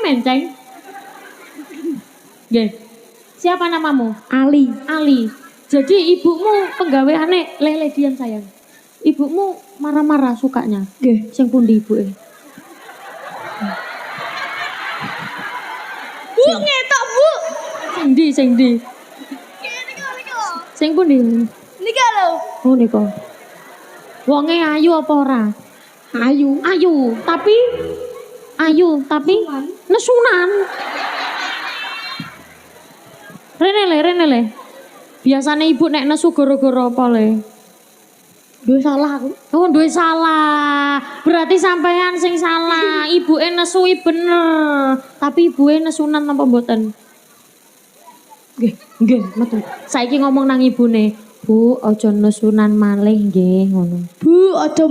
menceng. Nggih. Siapa namamu? Ali. Ali. Jadi ibumu penggaweane lele diam sayang. Ibumu marah-marah sukanya. Nggih. Sing pundi ibuke? Bu ngetok, Bu. Sing ndi? Sing pundi? Nika lho. Oh nika. Wonge ayu apa ora? Ayu. Ayu, tapi nesunan. Rene le. Biasane ibu nek nesu gara-gara apa le? Duwe salah aku. Oh, duwe salah. Berarti sampean sing salah. Ibuke nesui bener. Tapi ibuke nesunan napa mboten? Nggih, metu. Saiki ngomong nang ibune. Bu, aja nesunan malih nggih ngono. Bu, aja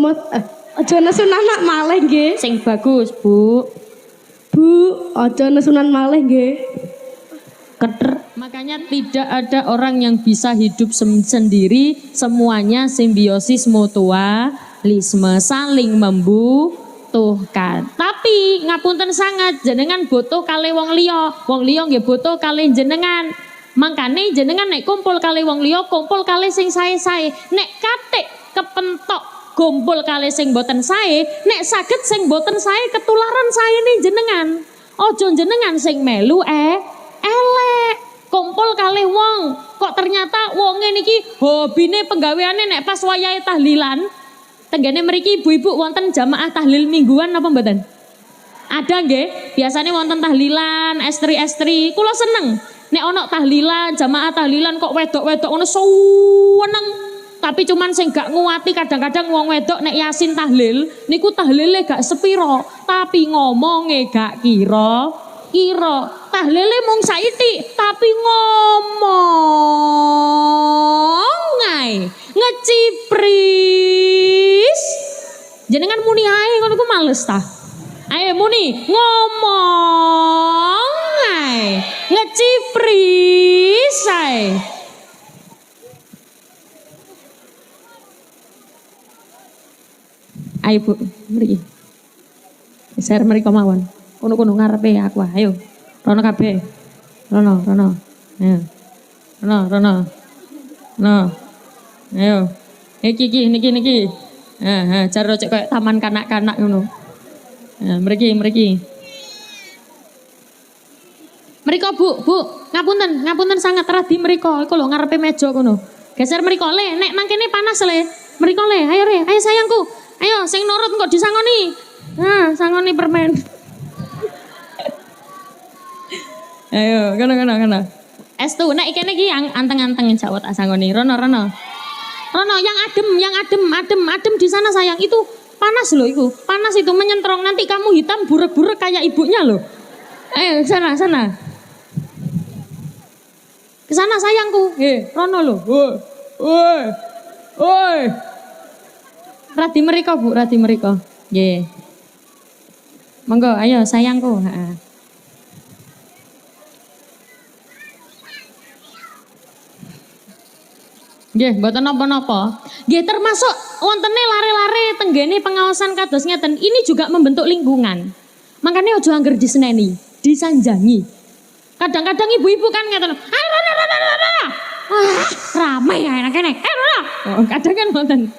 nesunan anak malih nggih. Sing bagus, Bu. Bu, aja nesunan malih nggih. Keter. Makanya tidak ada orang yang bisa hidup sendiri, semuanya simbiosis mutualisme, saling membutuhkan. Tapi ngapunten sangat jenengan butuh kali wong liya nggih butuh kali jenengan. Mangkane jenengan nek kumpul kali wong liya, kumpul kali sing sae-sae. Nek katik kepentok kumpul kali sing boten sae, nek saged sing boten sae ketularan saene jenengan. Ojo jenengan sing melu elek. Kumpul kali wong, kok ternyata wonge niki hobine penggaweane nek pas wayahe tahlilan. Tenggene mriki ibu-ibu wonten jamaah tahlil mingguan apa mboten? Ada nggih, biasanya wonten tahlilan, estri-estri. Kula seneng nek ana tahlilan, jamaah tahlilan kok wedok-wedok ngono seneng. Tapi cuman sing gak nguwati kadang-kadang wong wedok nek yasin tahlil, niku tahlile gak sepiro, tapi ngomongnya gak kira. Tahlile mung saithik tapi ngomong ae ngecipris. Jenengan muni ae ngono ku males ta? Ayo muni ngomong ae ngecipris ae. Ayo Bu, mriki. Share mriki mawon. Kono ngarepe aku ayo. Rono kabeh. Rono. Ayo. Rono. Ayo. Niki. Cara cek kayak taman kanak-kanak ngono. Nah, mriki. Mriko Bu, ngapunten sangat radi mriko. Iku lho ngarepe meja kono. Geser mriko le, nek nang kene panas le. Mriko le, ayo sayangku. Ayo sing nurut kok disangoni. Nah, sangoni permen. Ayo, kono. Estu, nek kene iki yang anteng-anteng jawab tak sangoni. Rono, yang adem di sana sayang. Itu panas loh itu. Panas itu menyentrong, nanti kamu hitam burek-burek kayak ibunya loh. Ayo, sana. Ke sana sayangku. Rono loh. Woi. Radi mereka Bu, Nggih. Monggo, ayo sayangku, heeh. Nggih, mboten napa-napa. Nggih, termasuk wontene lare-lare tenggene pengawasan kados ngeten. Ini juga membentuk lingkungan. Makanya ojo angger diseneni, disanjangi. Kadang-kadang ibu-ibu kan ngeten, ramai ya enak kene. Kadang kan wonten.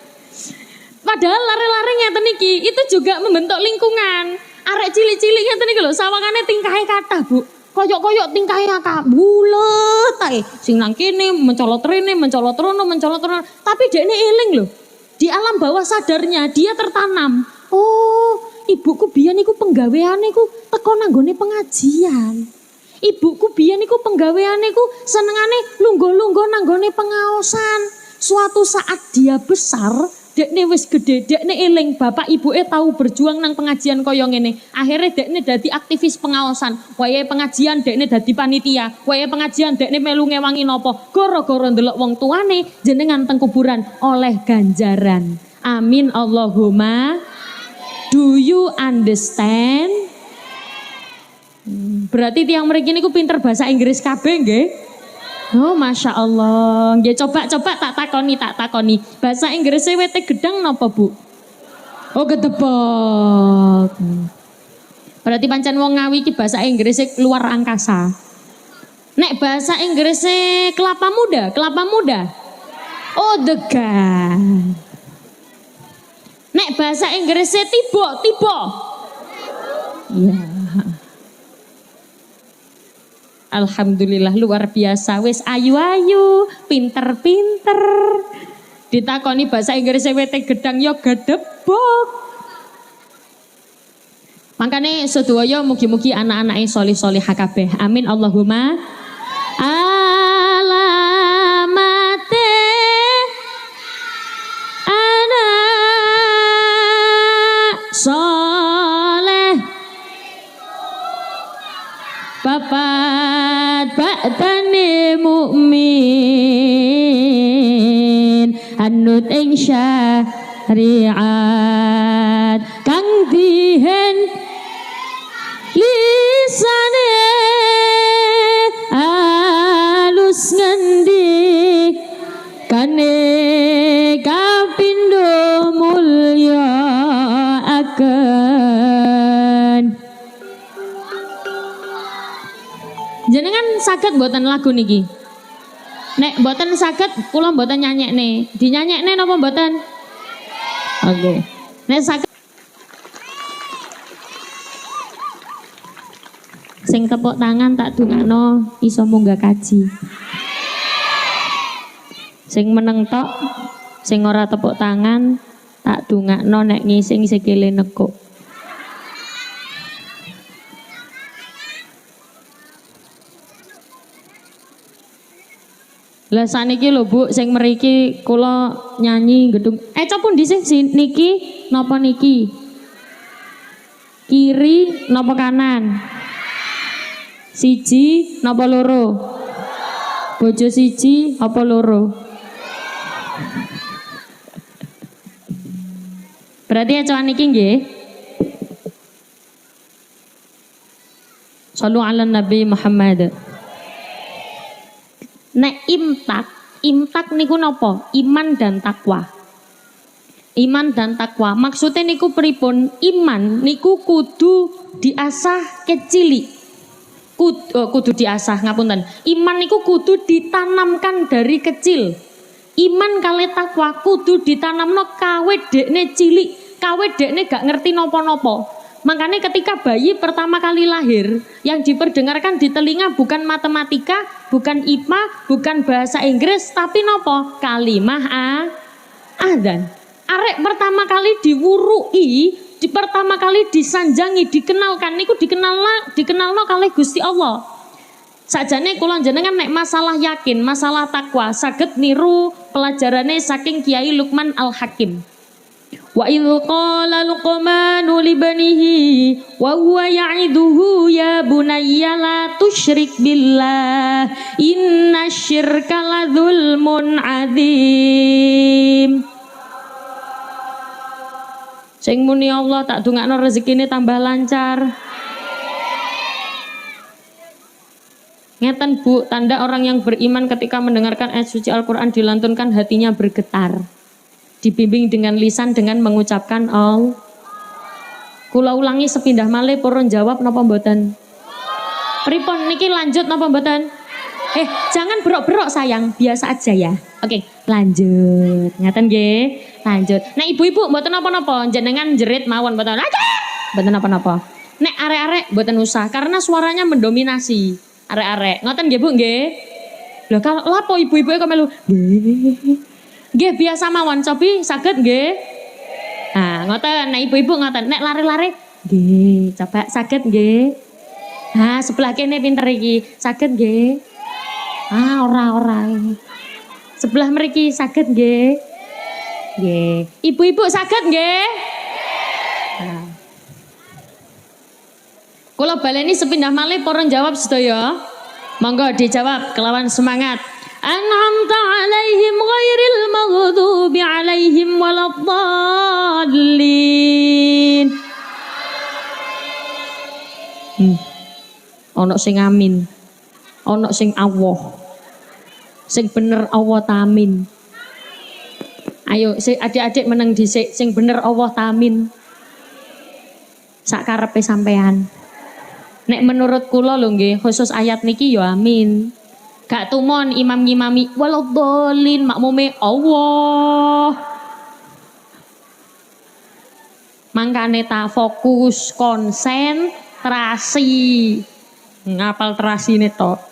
Padahal lare-lare ngeten iki itu juga membentuk lingkungan. Arek cilik-cilik ngeten iki lho, sawangane tingkahe kathah, Bu. Koyok-koyok tingkahe akak bulet ae. Sing nang kene mencolot rene, mencolot rono. Tapi dekne eling lho. Di alam bawah sadarnya dia tertanam. Oh, ibuku biyen iku penggaweane iku teko nanggone pengajian. Ibuku biyen iku penggaweane iku senengane lungguh-lungguh nanggone pengaosan. Suatu saat dia besar, dekne wis gede, dekne eling bapak ibuke tahu berjuang nang pengajian kaya ngene. Akhirnya dekne dadi aktivis pengaosan. Wayahe pengajian dekne dadi panitia. Wayahe pengajian dekne melu ngewangi napa? Gara-gara ndelok wong tuane jenengan teng kuburan oleh ganjaran. Amin Allahumma. Do you understand? Berarti tiang mriki niku pinter bahasa Inggris kabeh nggih? Oh, Masya Allah. Nggih, coba tak takoni. Bahasa Inggrisnya wete gedang napa, Bu? Oh, gedebok. Berarti pancen wong Ngawi iki bahasa Inggrisnya luar angkasa. Nek bahasa Inggrisnya kelapa muda. Oh, the God. Nek bahasa Inggrisnya tiba. Iya. Alhamdulillah luar biasa. Wis ayu-ayu, pinter-pinter. Ditakoni bahasa Inggrisnya wete gedang yo gedebok. Makanya sedaya mugi-mugi anak-anak yang solih-solih kabeh. Amin Allahumma. Alamate anak soleh papat ba'tane mukmin anut ing syariat kang dihen lisane alus ngendi kane kapindo mulya akan. Jenengan saged mboten lagu niki? Nek mboten saged kula mboten nyanyekne. Dinyanyekne napa mboten? Oke. Nek saged sing tepuk tangan tak dungakno iso munggah kaji. Sing meneng tok, sing ora tepuk tangan tak dungakno nek ngising sikile nekuk. Lah saniki lho Bu, sing mriki kula nyanyi gedung. Copun dhisik niki napa niki? Kiri napa kanan? Siji napa loro? Bojo siji apa loro? Berarti ecoan iki nggih. Shallu ala Nabi Muhammad. Nek imtak niku napa? Iman dan takwa. Iman dan takwa. Maksudnya niku pripun? Iman niku kudu diasah kecilik. Kudu diasah ngapunten. Iman niku kudu ditanamkan dari kecil. Iman kali takwa kudu ditanamno kawit dekne cilik, kawit dekne gak ngerti nopo-nopo. Makanya ketika bayi pertama kali lahir, yang diperdengarkan di telinga bukan matematika, bukan IPA, bukan bahasa Inggris, tapi nopo? Kalimah adzan. Arek pertama kali diwurui, pertama kali disanjangi, dikenalkan niku dikenalno kalih Gusti Allah. Sajane kula jenengan nek masalah yakin, masalah takwa saged niru pelajarane saking Kiai Luqman Al-Hakim. Wa idz qala Luqmanu li banihi wa huwa ya'iduhu ya bunayya la tusyrik billah innasyirka la dzulmun adzim. Sing muni Allah tak dongakno rezekine tambah lancar. Ngeten Bu, tanda orang yang beriman ketika mendengarkan ayat suci Al-Quran dilantunkan hatinya bergetar. Dibimbing dengan lisan dengan mengucapkan Allah. Kula ulangi sepindah malih purun jawab napa mboten? Pripun niki lanjut napa mboten? Jangan berok-berok sayang, biasa aja ya. Oke, lanjut. Ngaten nggih? Lanjut. Nah ibu-ibu mboten napa-napa, jenengan jerit mawon mboten. Mboten napa-napa. Nek arek-arek mboten usah karena suaranya mendominasi. Arek-arek. Ngoten nggih Bu nggih? Lho kalau lapo ibu-ibu kok melu? Nggih biasa mawon, cobi saged nggih? Nah, ngoten. Nek ibu-ibu ngoten. Nek lari-lari nggih, coba saged nggih? Nah, sebelah kene pinter iki. Saged nggih? Ora. Sebelah mriki saged nggih? Nggih. Ibu-ibu saged nggih? Nah. Kula baleni sepindah malih para jawab sedaya. Monggo dijawab kelawan semangat. An'amta 'alaihim ghairil maghdubi 'alaihim waladdallin. Ono sing amin. Ono sing Allah. Sing bener Allah tamin. Ayo adik-adik meneng dhisik sing bener Allah tamin. Sak karepe sampean. Nek menurut kula lho nggih, khusus ayat niki ya amin. Gak tumon imam ngimami waladhdallin makmume Allah. Mangkane ta fokus, konsentrasi. Ngapal terasine tok.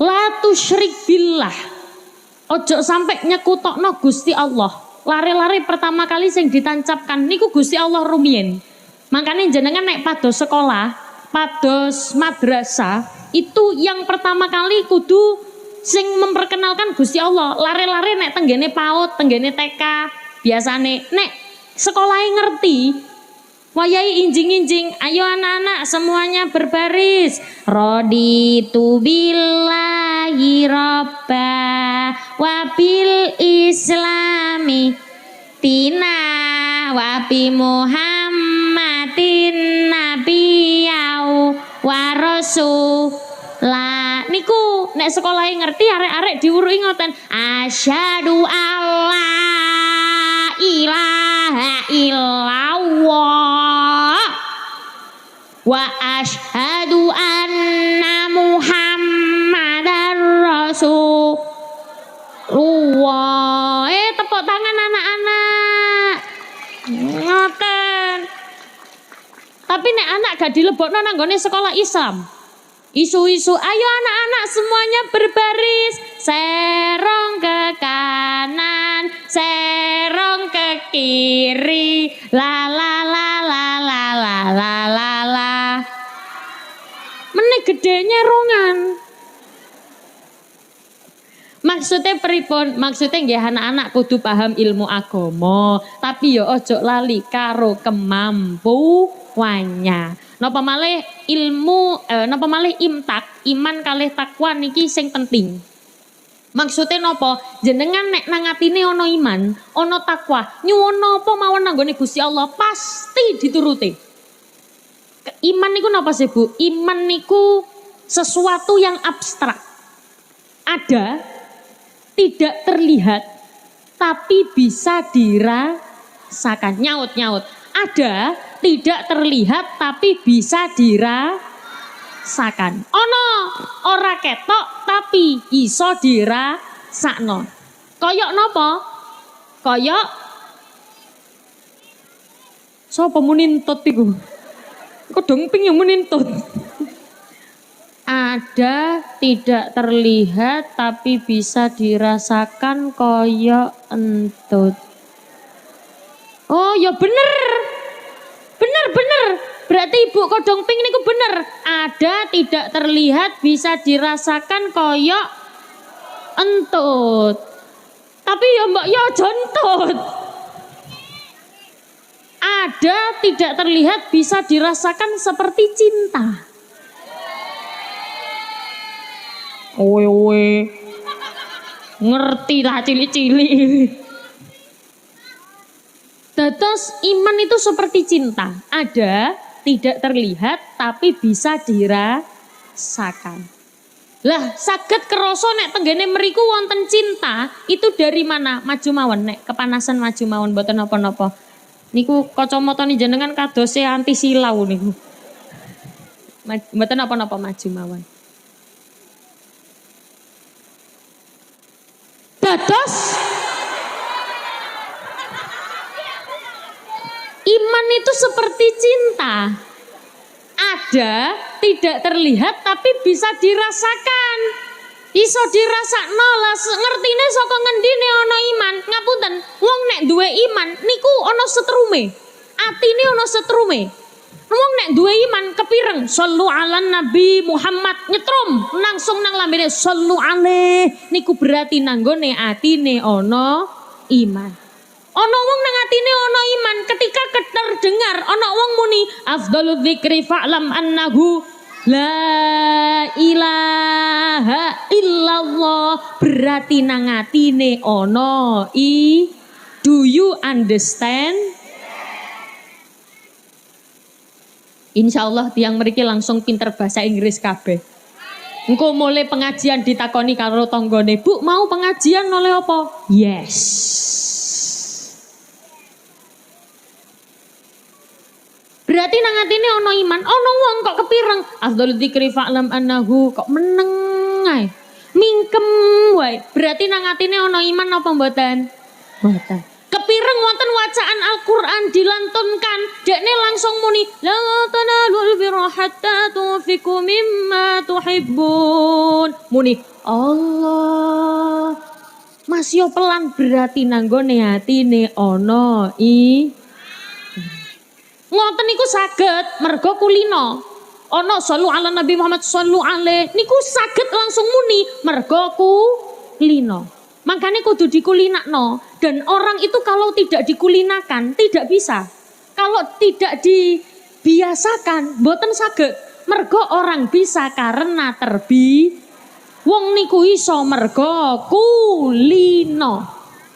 La tusyrik billah. Ojo sampai nyekutokno Gusti Allah. Lari-lari pertama kali sing ditancapkan niku Gusti Allah rumiyin. Makanya jenengan naik pados sekolah, pados madrasah, itu yang pertama kali kudu sing memperkenalkan Gusti Allah. Lari-lari nek tenggene PAUD, tenggene TK, biasane nek sekolahnya ngerti, wayai injing-injing, ayo anak-anak semuanya berbaris. Raditu billahi robba wabil islami tina wabi Muhammadin nabiyau warasul. Lah niku nek sekolahnya ngerti arek-arek diuruhi ngoten. Asyhadu alla ilaha illallah wa asyhadu anna Muhammadar Rasulullah. Tepuk tangan anak-anak. Ngoten. Tapi nek anak gak dilebokno nang nggone sekolah Islam. Isu-isu, ayo anak-anak semuanya berbaris, serong ke kanan, serong ke kiri, la la la la la la la la la. Meneh gedenya rongan. Maksudnya pripun? Maksudnya nggih anak-anak kudu paham ilmu agama, tapi yo ojo lali karo kemampuannya. Napa malih ilmu, napa malih imtak, iman kalih takwa niki sing penting. Maksudnya napa? Jenengan nek nang atine ana iman, ana takwa, nyuwun napa mawon nanggone Gusti Allah pasti dituruti. Iman niku napa sih Bu? Iman niku sesuatu yang abstrak. Ada, tidak terlihat, tapi bisa dirasakan. Nyaut-nyaut. Ada, tidak terlihat, tapi bisa dirasakan. Ono, ora ketok, tapi iso dirasakno. Koyok nopo? Koyok sapa munintut iku? Kodong ping yang munintut. Ada, tidak terlihat, tapi bisa dirasakan koyok entut. Oh ya bener. Bener. Berarti Ibu Kodong Pink niku bener. Ada, tidak terlihat, bisa dirasakan koyok entut. Tapi ya mbak ya jontut. Ada, tidak terlihat, bisa dirasakan seperti cinta. Owe. Ngerti lah cili-cili. Dados iman itu seperti cinta. Ada, tidak terlihat, tapi bisa dirasakan. Lah, saged kerasa nek tenggene mriku wonten cinta, itu dari mana? Maju mawon nek kepanasan maju mawon mboten napa-napa. Niku kacamatane jenengan kadose anti silau niku. Mboten napa-napa maju mawon. Dados iman itu seperti cinta. Ada, tidak terlihat, tapi bisa dirasakan. Iso dirasakno lah, ngertine saka ngendine ana iman. Ngapunten, wong nek duwe iman niku ana setrume. Atine ana setrume. Wong nek duwe iman kepireng, sallu ala Nabi Muhammad, nyetrum langsung nang lambene sallu alaih. Niku berarti nanggone atine ana iman. Ono wong nang atine ono iman ketika terdengar ono wong muni afdhalul dzikri fa'lam annahu la ilaha illallah, berarti nang atine ono i. Do you understand? Insyaallah tiang mriki langsung pinter bahasa Inggris kabeh. Engko mulai pengajian ditakoni karo tanggane, "Bu, mau pengajian oleh apa?" Yes. Berarti nang atine ana iman, ana wong kok kepireng. Afdhalul dzikri fa'lam annahu kok meneng ae. Mingkem wae. Berarti nang atine ana iman apa mboten? Mboten. Kepireng wonten wacaan Al-Qur'an dilantunkan, dekne langsung muni la tanalul birra hatta tunfiqu mimma tuhibbun. Muni Allah. Mas yo pelan berarti nanggone atine ana ngoten niku saged mergo kulino. Ana sallu ala Nabi Muhammad sallu alaih niku saged langsung muni mergo kulino. Makanya kudu dikulinakno. Dan orang itu kalau tidak dikulinakan tidak bisa. Kalau tidak dibiasakan boten saged. Mergo orang bisa karena wong niku iso mergo kulino.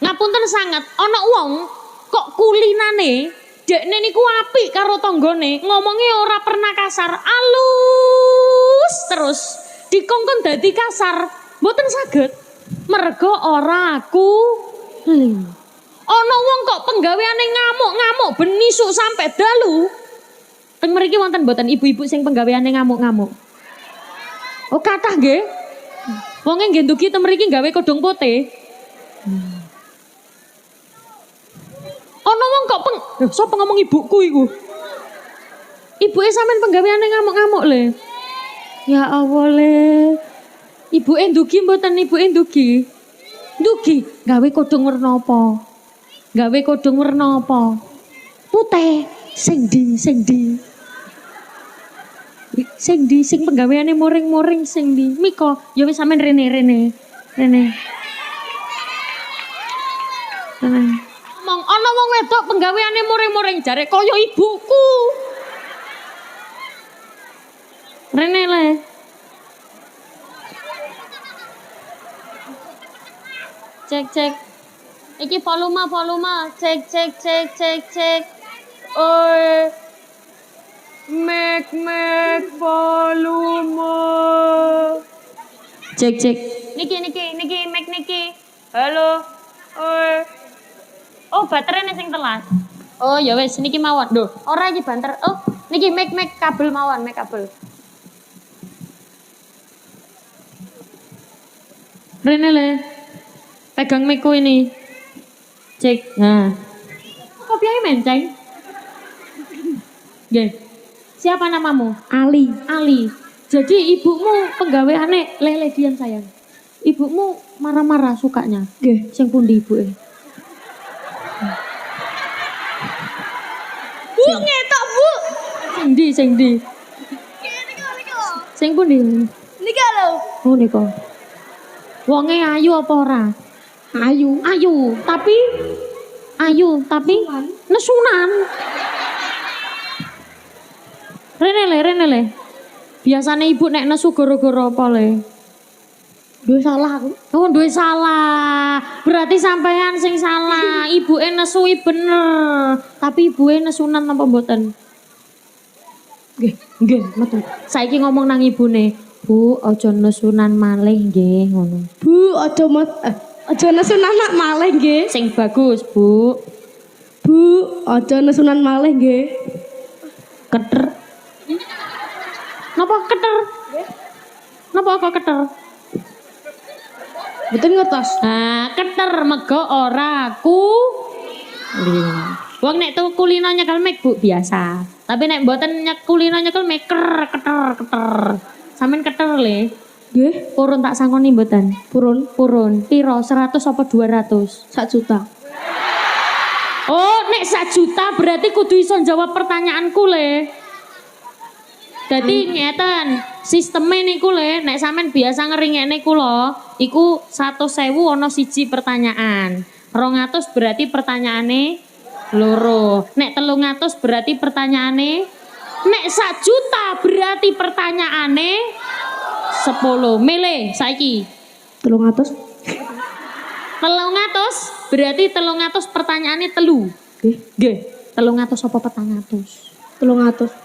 Ngapunten sangat ana wong kok kulinane dekne niku apik karo tanggane, ngomongnya ora pernah kasar, alus terus dikongkon dadi kasar, mboten saged. Mergo ora kulino. Ana wong kok penggaweane ngamuk-ngamuk ben isuk sampe dalu. Teng mriki wonten mboten ibu-ibu sing penggaweane ngamuk-ngamuk? Oh kathah nggih. Wonge nggih ndugi teng mriki gawe kodhong putih. Ana wong kok sapa ngomong ibuku iku? Ibuke sampean penggaweane ngamuk-ngamuk le. Ya Allah le. Ibuke ndugi mboten ibuke ndugi? Ndugi gawe kodhong werna apa? Gawe kodhong werna apa? Putih. Sing ndi? Sing penggaweane moring-moring sing ndi? Miko, ya wis sampean rene. Ngomong ana wong wedok penggaweane moring-moring jare kaya ibuku. Rene le. Cek. Iki volume. Cek. Oi. Make volume. Cek. Niki, make niki. Halo. Oi. Oh, baterainya sing telas. Oh, ya wes niki mawon. Duh, ora iki banter. Oh, niki make kabel mawon, make kabel. Rene le. Pegang mic-ku ini. Cek. Nah. Kopiahnya menceng. Nggih. Siapa namamu? Ali. Jadi ibumu penggaweane lele diam sayang. Ibumu marah-marah sukanya. Nggih. Sing pundi ibuke? Bu ngetok, Bu. Sing ndi? Sing pundi? Nika lho. Oh nika. Wonge ayu apa ora? Ayu, tapi nesunan. Rene le. Biasane ibu nek nesu gara-gara apa le? Duwe salah aku. Oh, duwe salah. Berarti sampean sing salah. Ibuke nesui bener. Tapi ibuke nesunan napa mboten? Nggih, metu. Saiki ngomong nang ibune. Bu, aja nesunan malih nggih ngono. Bu, aja nesunan malih nggih. Sing bagus, Bu. Bu, aja nesunan malih nggih. Keter. Napa keter? Napa kok keter? Betul ngertos. Nah, keter mego ora wong nek tuku kulino nyekel mic Bu biasa. Tapi nek mboten kulino nyekel mic keter. Sampeyan keter le. Nggih, Purun tak sangoni mboten? Purun. Piro? 100 apa 200? 1 juta. Oh, nek 1 juta berarti kudu iso jawab pertanyaanku le. Dadi ngeten, sisteme niku le, nek sampean biasa ngeringekne kula, iku 100.000 ana siji pertanyaan. 200 berarti pertanyaane loro. Nek 300 berarti pertanyaane. Nek 1 juta berarti pertanyaane 10. Milih saiki. 300. 300 berarti 300 pertanyaane telu. Nggih. 300 apa 400? 300.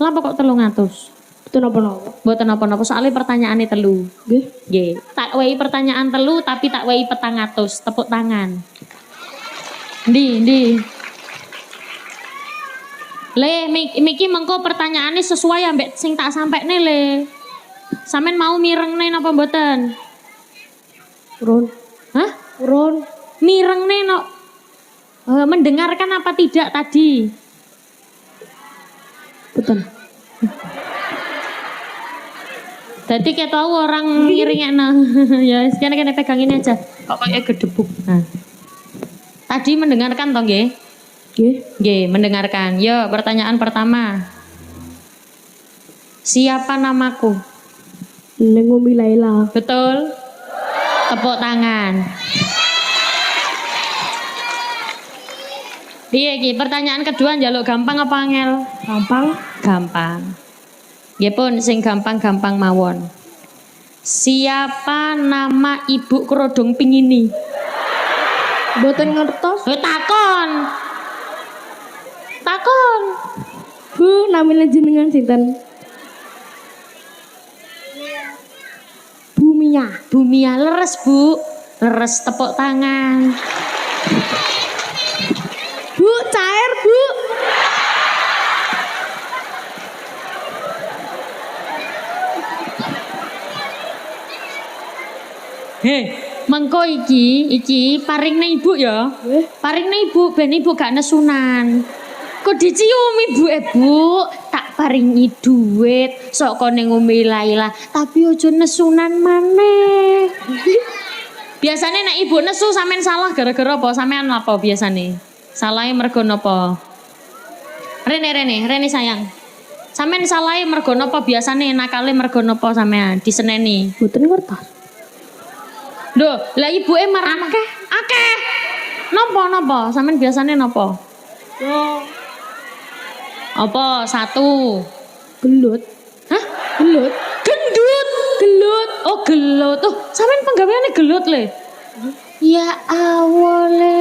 Lapa kok 300? Betul napa-napa. Mboten napa-napa soalnya pertanyaane telu. Nggih. Tak wehi pertanyaan telu tapi tak wehi 400. Tepuk tangan. Ndi. Le, miki mengko pertanyaannya sesuai ambek sing tak sampaikne le. Sampeyan mau mirengne napa mboten? Urun. Hah? Urun. Mirengne no. Mendengarkan apa tidak tadi? Betul. Tadi kayak tahu orang ngiringnya nah. Ya, sekarang pegang ini aja. Kok kayak gedebuk. Nah. Tadi mendengarkan toh nggih? Nggih, mendengarkan. Yo, pertanyaan pertama. Siapa namaku? Neng Umi Laila. Betul. Tepuk tangan. Piye iki? Pertanyaan kedua njaluk gampang apa angel? Gampang. Gampang. Nggih pun sing gampang-gampang mawon. Siapa nama ibu kerodong pingini? Boten ngertos. Takon. Takon. Bu, namanya jenengan sinten? Bumia. Bumia leres, Bu. Leres tepuk tangan. Bu, cair, Bu. Mengko iki paringne ibu ya. Paringne ibu ben ibu gak nesunan. Kok dicium ibu Bu, tak paringi duit sok kone ngombe Laila, tapi ojo nesunan maneh. Biasanya nek ibu nesu sampean salah gara-gara apa? Sampean apa biasane? Salahnya mergo napa? Rene sayang. Sampean salahnya mergo napa biasane nakale mergo napa sampean diseneni? Boten ngertos. Loh, lah ibuke marah akeh. Napa? Sampean biasane napa? Yo. Apa? 1. Gelut. Hah? Gelut. Gelut. Oh, gelut. Oh, sampean penggaweane gelut le. Ya awole.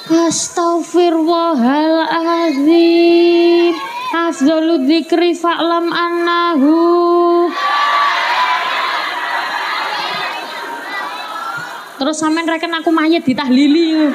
Astaghfirullahaladzim. Afdhalu dzikri fa'lam annahu. Terus sampean reken aku mayit ditahlili.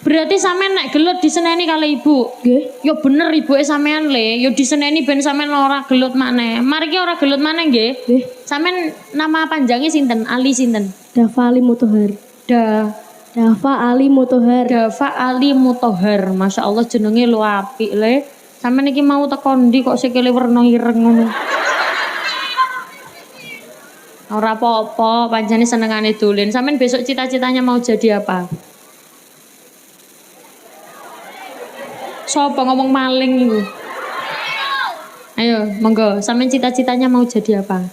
Berarti sampean nek gelut diseneni kali ibu. Nggih. Yo bener ibuke sampean le, yo diseneni ben sampean ora gelut maneh. Mariki ora gelut maneh nggih. Nggih. Sampean nama panjangnya sinten? Ali sinten? Dafa Ali Mutohar. Dafa Ali Mutohar. Dafa Ali Mutohar. Masya Allah jenenge lu apik le. Sampean iki mau teko ndi kok sikile werna ireng ngono. Ora apa-apa, pancene senengane dolen. Sampean besok cita-citanya mau jadi apa? Sopo ngomong maling iku? Ayo, monggo. Sampean cita-citanya mau jadi apa?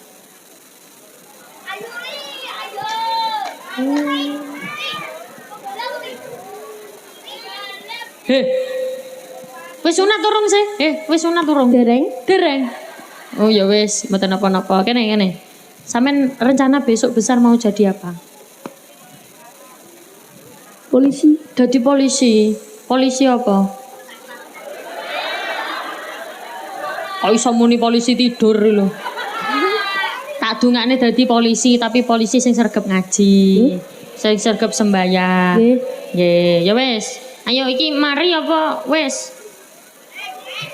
Wis sunat turung sih? Wis sunat turung? Dereng. Oh ya wis, mboten napa-napa. Kene. Sampean rencana besok besar mau jadi apa? Polisi. Jadi polisi. Polisi apa? Kok iso muni polisi tidur lho. Tak dungane dadi polisi, tapi polisi sing sregep ngaji. Sing sregep sembahyang. Nggih, ya wis. Ayo iki mari apa wis?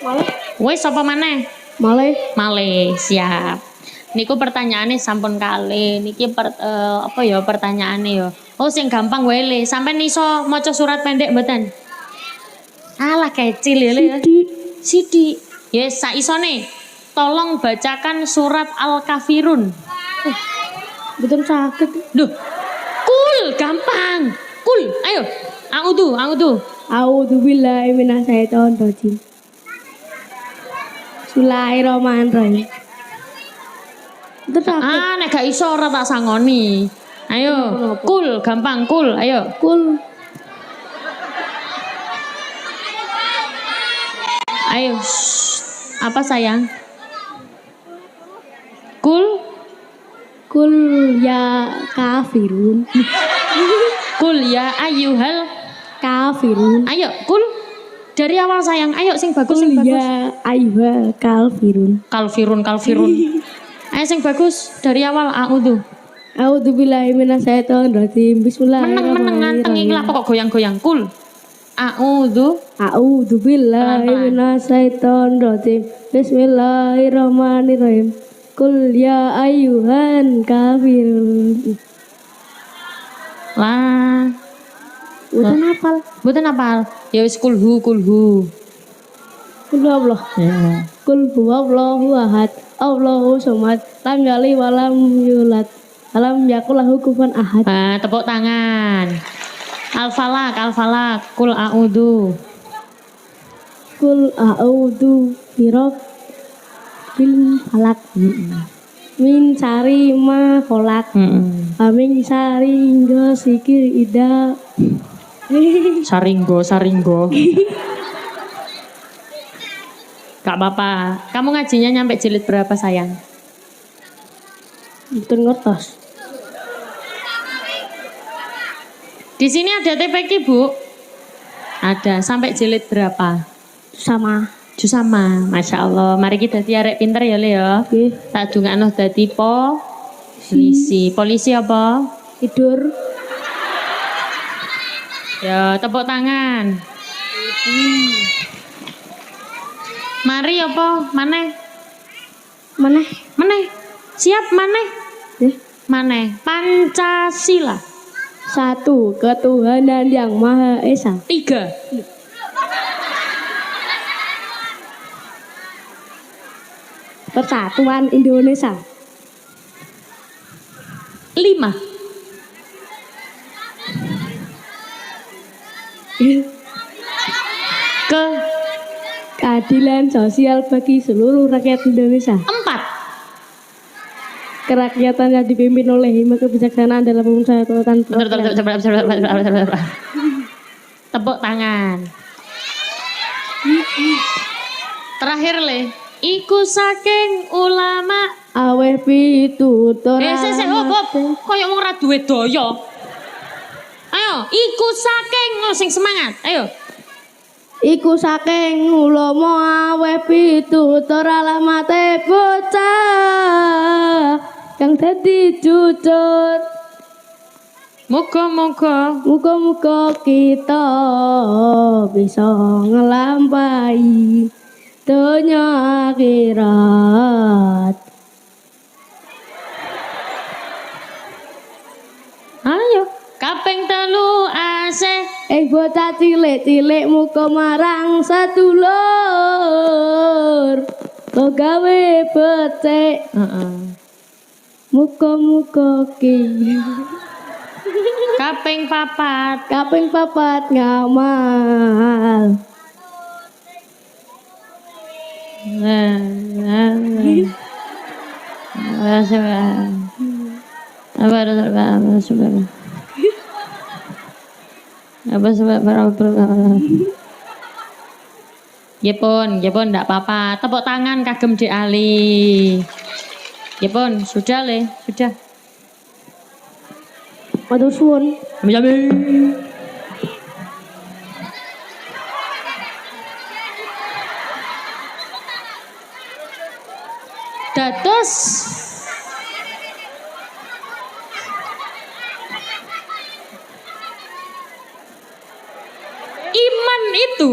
Malih. Wis apa maneh? Malih, siap. Niku pertanyaannya sampun kali. Niki apa ya pertanyaannya ya? Oh sing gampang wae le. Sampeyan iso maca surat pendek mboten? Alah kecil ya le. Sidi. Yes, saisone. Tolong bacakan surat Al-Kafirun. Betul sakit. Duh. Kul, gampang. Kul, ayo. A'udzu. A'udzubillahi minasyaitonir rajim. Bismillahirrahmanirrahim. Nek gak iso ora tak sangoni. Ayo. Kul, gampang kul, ayo. Kul. Ayo. Apa sayang? Kul ya kafirun. Kul ya ayyuhal kafirun. Ayo kul dari awal sayang. Ayo sing bagus Kul ya ayyuhal kafirun. Kalfirun. Ayo sing bagus dari awal a'udzu. A'udzubillahi minasyaitonirrajim. Meneng nganteng iki lah Bismillahirrahmanirrahim. kok goyang-goyang kul. A'udzu A'udzubillahi Pelan-pelan. minasyaitonirrajim. Bismillahirrahmanirrahim. Qul ya ayyuhan kafirun. lah. Udah hafal. Mboten apal. Ya wis kulhu. Qul Allah. Ya. Qul huwallahu ahad. Allahu somad. Lam yalid wa lam yulad. Alam yakul lahu kufuwan ahad. Nah, tepuk tangan. Al-falak. Kul a'udzu. Qul a'udzu birabbil falak. Min syarri ma khalaq. Amin syarri sikir ida. Saringgo. Gak apa-apa. Kamu ngajinya nyampe jilid berapa sayang? Mboten ngertos. Di sini ada TPQ Bu? Ada. Sampai jilid berapa? Sama. Jus sama. Masya Allah. Mari kita arek pinter ya Le ya. Nggih. Tak dungakno dadi polisi. Polisi apa? Tidur. Ya, tepuk tangan. Mari apa? Maneh. Siap maneh. Maneh. Pancasila. 1. Ketuhanan yang Maha Esa. 3. Persatuan Indonesia. 5. Keadilan sosial bagi seluruh rakyat Indonesia. 4. Kerakyatan yang dipimpin oleh hikmah kebijaksanaan dalam pemusyawaratan rakyat. Tepuk tangan. Terakhir Le. Iku saking ulama. Aweh pitutur. Hop. Kayak wong ra duwe daya. Ayo, iku saking sing semangat. Ayo. Iku saking ulama aweh pitutur alamate bocah yang dadi jujur. Muga-muga kita bisa ngelampahi dunya akhirat. Ayo, kaping 3 asih. Bocah cilik-cilik muga marang sadulur. Kok gawe becik. Muga-muga ki. Kaping 4. Ngamal. Jepun, enggak apa-apa. Tepuk tangan kagem Dek Ali. Jepun, sudah Le, sudah. Matur suwun. Amin. Dados iman itu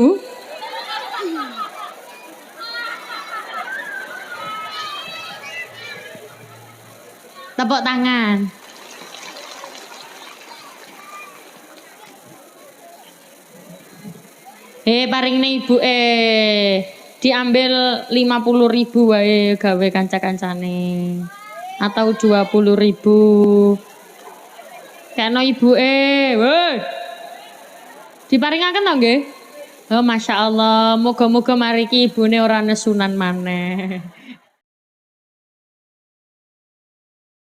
tepuk tangan. Paring ibu diambil 50.000 wae gawe kanca-kancane atau 20.000. Kena ibu woi. Diparingaken to nggih? Oh masya Allah, moga-moga mariki ibune ora nesunan maneh.